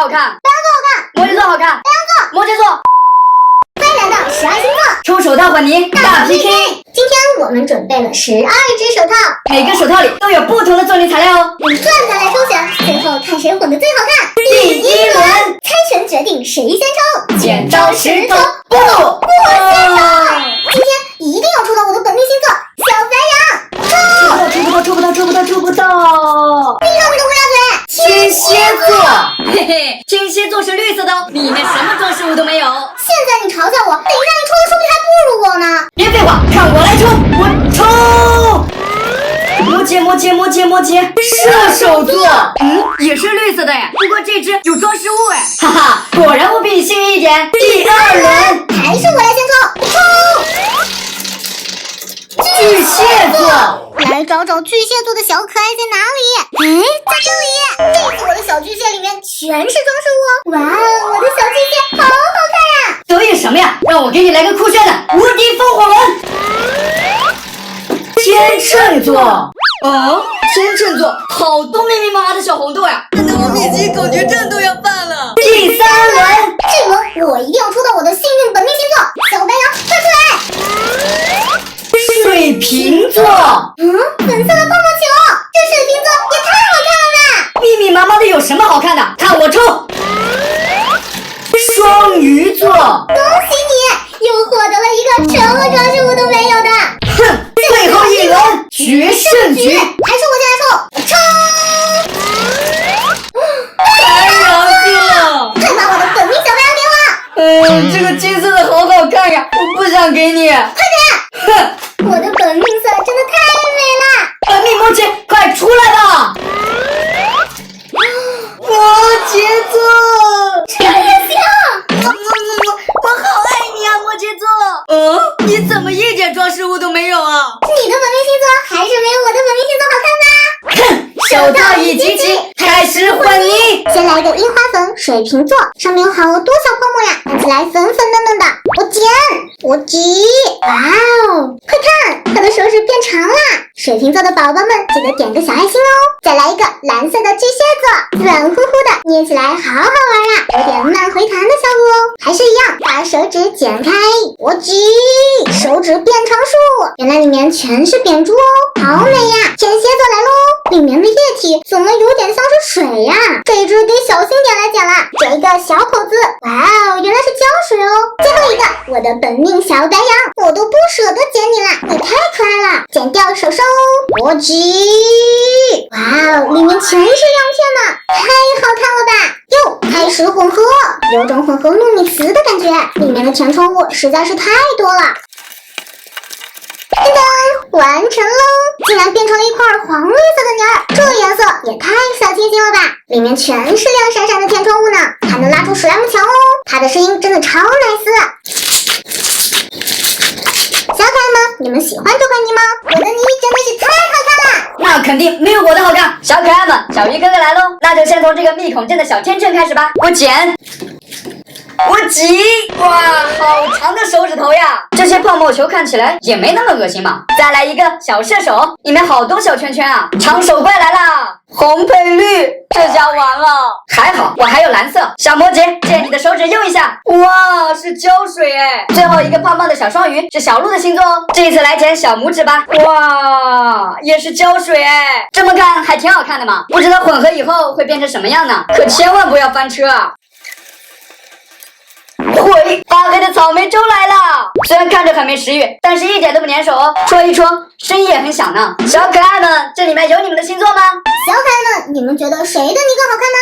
好看？白羊座好看。摩羯座好看。白羊座。摩羯座。欢迎来到12星座抽手套和你大 PK。今天我们准备了12只手套，每个手套里都有不同的做泥材料哦。用钻材来抽选，最后看谁混得最好看。第一轮猜拳决定谁先抽，剪刀石头布。我先抽。今天一定要抽到我的本命星座小白羊。抽不到。闭上你的乌鸦嘴。天蝎座，嘿嘿，天蝎座是绿色的哦，里面什么装饰物都没有。现在你嘲笑我，等一下你抽的说不定还不如我呢。别废话，看我来抽，我抽。摩羯，射手座，也是绿色的哎，不过这只有装饰物哎，哈哈，果然我比你幸运一点。第二轮还是我来先抽，巨蟹座，来找找巨蟹座的小可爱在哪里？在这里。这次我的小巨蟹里面全是装饰物哦。哇，我的小巨蟹好好看呀！得意什么呀？让我给你来个酷炫的无敌风火轮。天秤座，天秤座好多密密麻麻的小红豆呀，看得我面前恐惧症都要犯了。第三轮，这轮我一定要抽到我的幸运本命星座小白羊，快出来！水瓶座，粉色的泡泡球，这水瓶座也太好看了吧！密密麻麻的有什么好看的？看我抽。双鱼座，恭喜你又获得了一个什么装饰物都没有的。哼，最后一轮决胜局，还是我先来抽，白羊座，快把我的本命小白羊给我！这个金色的好好看呀，我不想给你。快点！哼，我的本命色真的太美了。本命摩羯，快出来吧！摩羯座，这个也行。我好爱你啊，摩羯座。你怎么一点装饰物都没有啊？你的本命星座还是没有我的本命星座好看吧？哼，手套一集齐，开始混泥。先来个樱花粉，水瓶座，上面有好多小泡沫呀，看起来粉粉嫩嫩的。我挤，哇哦！快看，它的手指变长啦！水瓶座的宝宝们记得点个小爱心哦。再来一个蓝色的巨蟹座，软乎乎的，捏起来好好玩啊，有点慢回弹的效果哦。还是一样，把手指剪开，我挤，手指变长术，原来里面全是扁珠哦，好美呀！天蝎座来喽，里面的液体怎么有点像是水呀？这只给小星点来剪了，这一个小口子，哇哦，原来是胶水哦。最后一个，我的本命小白羊，我都不舍得剪你啦，你太可爱了，剪掉手手哦，我挤，哇哦，里面全是亮片呢，太好看了吧！又开始混合，有种混合糯米糍的感觉，里面的填充物实在是太多了。噔噔，完成喽！竟然变成了一块黄绿色的泥儿，这颜色也太小清新了吧！里面全是亮闪闪的填充物呢，还能拉出史莱姆墙哦！它的声音真的超 nice。小可爱们，你们喜欢这块泥吗？我的泥真的是太好看了！那肯定没有我的好看。小可爱们，小鱼哥哥来喽！那就先从这个密孔阵的小天秤开始吧。我剪，我挤，哇，好长的手指头呀！这些泡沫球看起来也没那么恶心嘛。再来一个小射手，里面好多小圈圈啊！长手怪来啦，红配绿，这下完了。还好我还有蓝色。小摩羯，借你的手指用一下。哇，是胶水哎！最后一个胖胖的小双鱼是小鹿的星座哦。这一次来剪小拇指吧。哇，也是胶水哎！这么看还挺好看的嘛。不知道混合以后会变成什么样呢？可千万不要翻车啊！喂，发黑的草莓粥来了！虽然看着很没食欲，但是一点都不粘手哦。戳一戳，声音也很响呢。小可爱们，这里面有你们的星座吗？小可爱们，你们觉得谁的泥更好看呢？